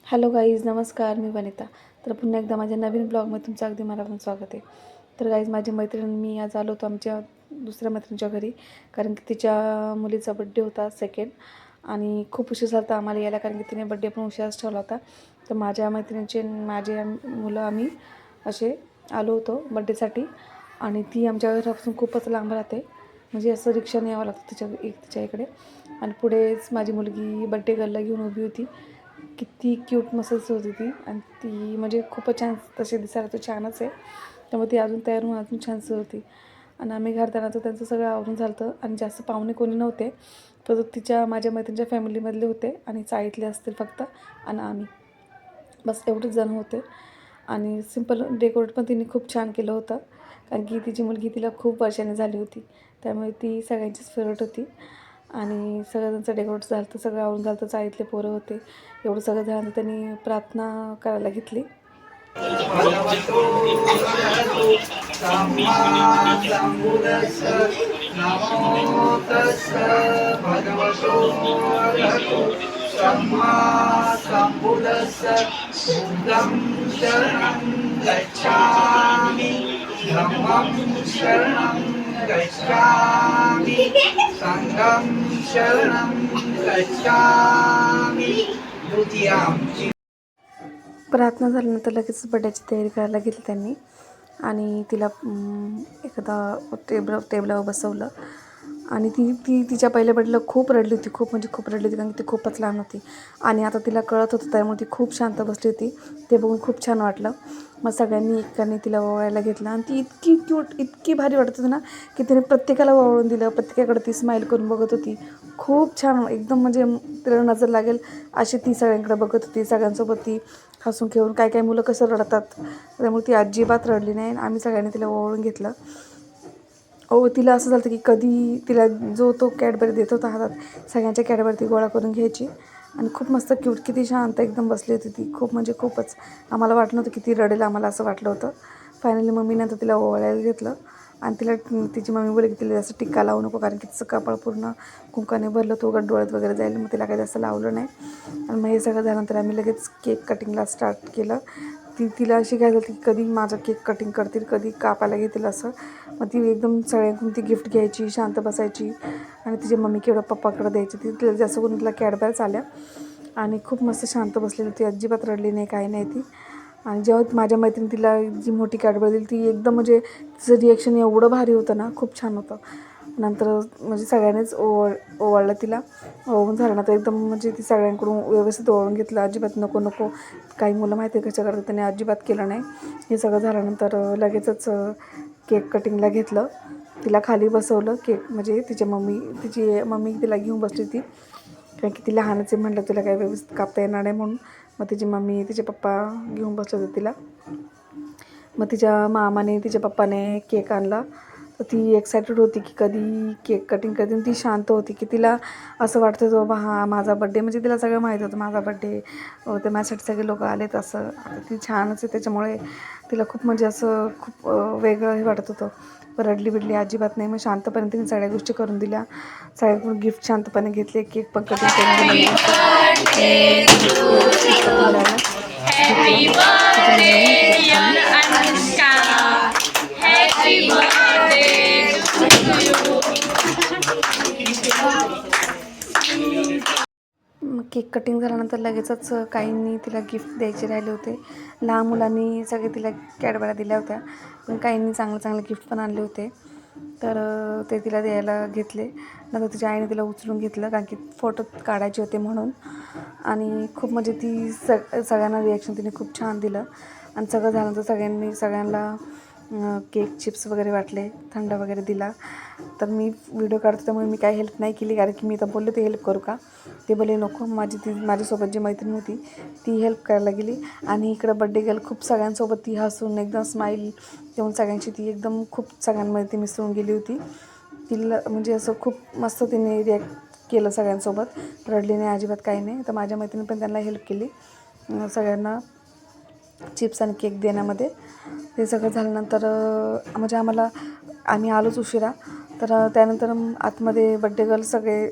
Hello guys, नमस्कार. मी वनिता. तर पुन्हा एकदा माझ्या नवीन ब्लॉगमध्ये तुमचं अगदी मनापासून स्वागत आहे. तर गाईज, माझी मैत्रीण मी आज आलो होतो आमच्या दुसऱ्या मैत्रिणीच्या घरी, कारण की तिच्या मुलीचा बड्डे होता सेकंड, आणि खूप उशीर झाला होता आम्हाला यायला, कारण की तिने बड्डे पण उशिराच ठेवला होता. तर माझ्या मैत्रिणीचे माझे मुलं आम्ही असे आलो होतो बड्डेसाठी, आणि ती आमच्या घरापासून खूपच लांब राहते, म्हणजे असं रिक्षाने यावं लागतं तिच्या इकडे. आणि पुढेच माझी मुलगी बड्डे गर्लला घेऊन उभी होती. किती क्यूट मसल्स होती ती, आणि ती म्हणजे खूपच छान, तसे दिसायला तर छानच आहे. त्यामुळे ती अजून तयार होऊन अजून छानच होती. आणि आम्ही घरदारात तर त्यांचं सगळं आवरून झालं होतं, आणि जास्त पाहुणे कोणी नव्हते, तर माझ्या मैत्रिणीच्या फॅमिलीमधले होते आणि चाळीतले असतील फक्त, आणि आम्ही बस एवढेच जण होते. आणि सिम्पल डेकोरेट पण तिने खूप छान केलं होतं, कारण की तिची मुलगी तिला खूप वर्षांनी झाली होती, त्यामुळे ती सगळ्यांचीच फेवरेट होती. आणि सगळं त्यांचं डेकोरेट झालं होतं, सगळं आवरून झालं होतं, चाळीतले पोरं होते. एवढं सगळं झालं, त्यांनी प्रार्थना करायला घेतली. प्रार्थना झाल्यानंतर लगेच बड्डेची तयारी करायला घेतली त्यांनी, आणि तिला एखादा टेबलावर बसवलं. आणि ती ती तिच्या पहिल्या बड्डेला खूप रडली होती, खूप म्हणजे खूप रडली होती, कारण की ती खूपच लहान होती. आणि आता तिला कळत होतं, त्यामुळे ती खूप शांत बसली होती. ते बघून खूप छान वाटलं. मग सगळ्यांनी एकाने तिला ओवाळायला घेतलं, आणि ती इतकी क्यूट, इतकी भारी वाटत होती ना, की तिने प्रत्येकाला ओवाळून दिलं. प्रत्येकाकडे ती स्माईल करून बघत होती. खूप छान, एकदम म्हणजे तिला नजर लागेल अशी ती सगळ्यांकडे बघत होती. सगळ्यांसोबत ती हसून खेळून, काही मुलं कसं रडतात, त्यामुळे ती अजिबात रडली नाही. आम्ही सगळ्यांनी तिला ओवाळून घेतलं. तिला असं झालं की कधी तिला जो तो कॅडबरी देत होता हातात, सगळ्यांच्या कॅडबरी ती गोळा करून घ्यायची, आणि खूप मस्त क्यूट, किती शांत एकदम बसली होती ती. खूप म्हणजे खूपच आम्हाला वाटलं नव्हतं की ती रडेल, आम्हाला असं वाटलं होतं. फायनली मम्मीनंतर तिला ओवाळायला घेतलं, आणि तिची मम्मी बोलली की तिला जास्त टिक्का लावू नको, कारण की तिचं कपाळ पूर्ण कुंकाने भरलं, तो डोळ्यात वगैरे जाईल. मग तिला काही जास्त लावलं नाही. आणि मग हे सगळं झाल्यानंतर आम्ही लगेच केक कटिंगला स्टार्ट केलं. तिला अशी काय झालं की कधी माझं केक कटिंग करतील, कधी कापायला घेतील असं. मग ती एकदम सगळ्यांकडून ती गिफ्ट घ्यायची, शांत बसायची, आणि तिची मम्मी केवढं पप्पाकडे द्यायची. तिला जास्त करून तिला कॅडबऱ्याच आल्या, आणि खूप मस्त शांत बसलेली होती, अजिबात रडली नाही, काही नाही ती. आणि जेव्हा माझ्या मैत्रिणी तिला जी मोठी कॅडबरी दिली, ती एकदम म्हणजे तिचं रिॲक्शन एवढं भारी होतं ना, खूप छान होतं. नंतर म्हणजे सगळ्यांनीच ओवाळलं तिला. ओवाळून झाल्यानंतर एकदम म्हणजे ती सगळ्यांकडून व्यवस्थित ओवाळून घेतलं. अजिबात नको नको, काही मुलं माहिती आहे कशा करतात, त्यांनी अजिबात केलं नाही. हे सगळं झाल्यानंतर लगेचच केक कटिंगला घेतलं. तिला खाली बसवलं. केक म्हणजे तिची मम्मी तिला घेऊन बसली होती, कारण की ती लहानच आहे म्हटलं, तिला काही व्यवस्थित कापता येणार नाही म्हणून. मग तिची मम्मी, तिचे पप्पा घेऊन बसले होते तिला. मग तिच्या मामाने, तिच्या पप्पाने केक आणला. तर ती एक्सायटेड होती की कधी केक कटिंग करते. ती शांत होती की तिला असं वाटतं होतं बाबा हा माझा बड्डे, म्हणजे तिला सगळं माहीत होतं माझा बड्डे, ते माझ्यासाठी सगळे लोक आलेत असं. आता ती छानच आहे, त्याच्यामुळे तिला खूप म्हणजे असं खूप वेगळं हे वाटत होतं. रडली बिडली अजिबात नाही. मग शांतपणे तिने सगळ्या गोष्टी करून दिल्या, सगळ्याकडून गिफ्ट शांतपणे घेतले, केक पण कटिंग करून दिलं. केक कटिंग झाल्यानंतर लगेचच काहींनी तिला गिफ्ट द्यायचे राहिले होते. लहान मुलांनी सगळे तिला कॅडबऱ्या दिल्या होत्या, पण काहींनी चांगले चांगले गिफ्ट पण आणले होते, तर ते तिला द्यायला घेतले. नंतर तिच्या आईने तिला उचलून घेतलं, कारण की फोटो काढायचे होते म्हणून. आणि खूप म्हणजे ती सगळ्यांना रिॲक्शन तिने खूप छान दिलं. आणि सगळं झाल्यानंतर सगळ्यांना केक चिप्स वगैरे वाटले, थंड वगैरे दिला. तर मी व्हिडिओ काढतो त्यामुळे मी काही हेल्प नाही केली, कारण की मी तर बोलले ते हेल्प करू का, ते बोलले नको. माझ्यासोबत जी मैत्रीण होती ती हेल्प करायला गेली. आणि इकडं बड्डे गर्ल खूप सगळ्यांसोबत ती हसून एकदम स्माईल देऊन सगळ्यांची ती एकदम खूप सगळ्यांमध्ये ती मिसळून गेली होती. तिला म्हणजे असं खूप मस्त तिने रिॲक्ट केलं सगळ्यांसोबत, रडली नाही अजिबात, काही नाही. तर माझ्या मैत्रिणी पण त्यांना हेल्प केली सगळ्यांना चिप्स आणि केक देण्यामध्ये. ते सगळं झाल्यानंतर म्हणजे आम्ही आलोच उशिरा, तर त्यानंतर आतमध्ये बड्डे गर्ल सगळे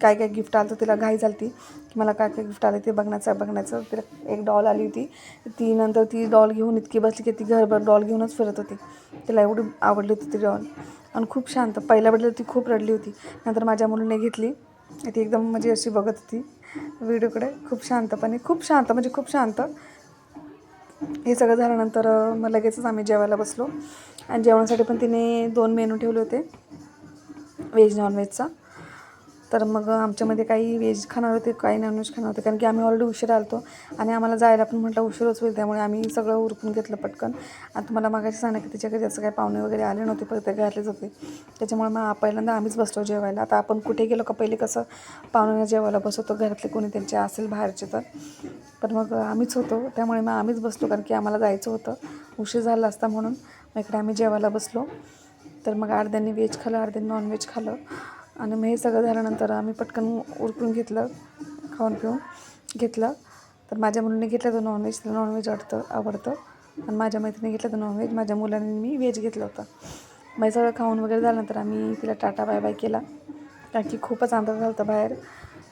काय काय गिफ्ट आलं तर तिला घाई झाली ती की मला काय काय गिफ्ट आलं ते बघण्याचं. तिला एक डॉल आली होती. ती नंतर ती डॉल घेऊन इतकी बसली की ती घरभर डॉल घेऊनच फिरत होती. तिला एवढी आवडली होती ती डॉल आणि खूप शांत. पहिल्या बड्डेला ती खूप रडली होती. नंतर माझ्या मुलीने घेतली. ती एकदम म्हणजे अशी बघत होती व्हिडिओकडे, खूप शांतपणे, खूप शांत म्हणजे खूप शांत. हे सगळं झाल्यानंतर मग लगेचच आम्ही जेवायला बसलो आणि जेवणासाठी पण तिने 2 मेनू ठेवले होते व्हेज नॉनव्हेजचा. तर मग आमच्यामध्ये काही व्हेज खाणार होते, काही नॉनव्हेज खाणार होते, कारण की आम्ही ऑलरेडी उशिरा आलो होतो आणि आम्हाला जायला पण म्हटलं उशीरच होईल. त्यामुळे आम्ही सगळं उरकून घेतलं पटकन. आणि तुम्हाला मागाशी सांगितलं की तिच्या घरी असं काही पाहुणे वगैरे आले नव्हते, फक्त घरातलेच होते. त्याच्यामुळे मग पहिल्यांदा आम्हीच बसलो जेवायला. आता आपण कुठे गेलो का पहिले कसं पाहुण्यांना जेवायला बसवतो, घरातले कोणी त्यांचे असेल बाहेरचे तर. पण मग आम्हीच होतो, त्यामुळे मग आम्हीच बसलो, कारण की आम्हाला जायचं होतं, उशीर झाला असता म्हणून. मग इकडे आम्ही जेवायला बसलो. तर मग अर्ध्यांनी व्हेज खाल्लं, अर्ध्यांनी नॉनव्हेज खाल्लं. आणि मग हे सगळं झाल्यानंतर आम्ही पटकन उरकून घेतलं, खाऊन पिऊन घेतलं. तर माझ्या मुलीने घेतलं तर नॉनव्हेज, तिला नॉनव्हेज आवडतं. आणि माझ्या मैत्रिणी घेतलं तर नॉनव्हेज, माझ्या मुलांनी मी व्हेज घेतलं होतं. मग हे सगळं खाऊन वगैरे झाल्यानंतर आम्ही तिला टाटा बाय बाय केला, कारण की खूपच अंधार झालं होतं बाहेर.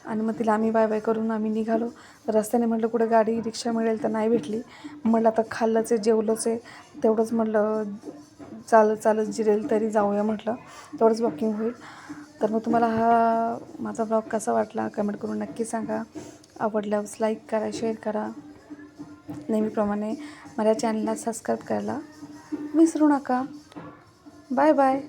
आणि मग तिला आम्ही बाय बाय करून आम्ही निघालो. तर रस्त्याने म्हटलं कुठे गाडी रिक्षा मिळेल तर नाही भेटली. म्हटलं आता खाल्लंच आहे, जेवलंच आहे, तेवढंच म्हटलं चालत चालत जिरेल तरी जाऊया म्हटलं, तेवढंच वॉकिंग होईल. तर मग तुम्हाला हा माझा ब्लॉग कसा वाटला कमेंट करून नक्की सांगा. आवडल्यास लाईक करा, शेअर करा. नेहमीप्रमाणे माझ्या चॅनलला सबस्क्राईब करायला विसरू नका. Bye bye.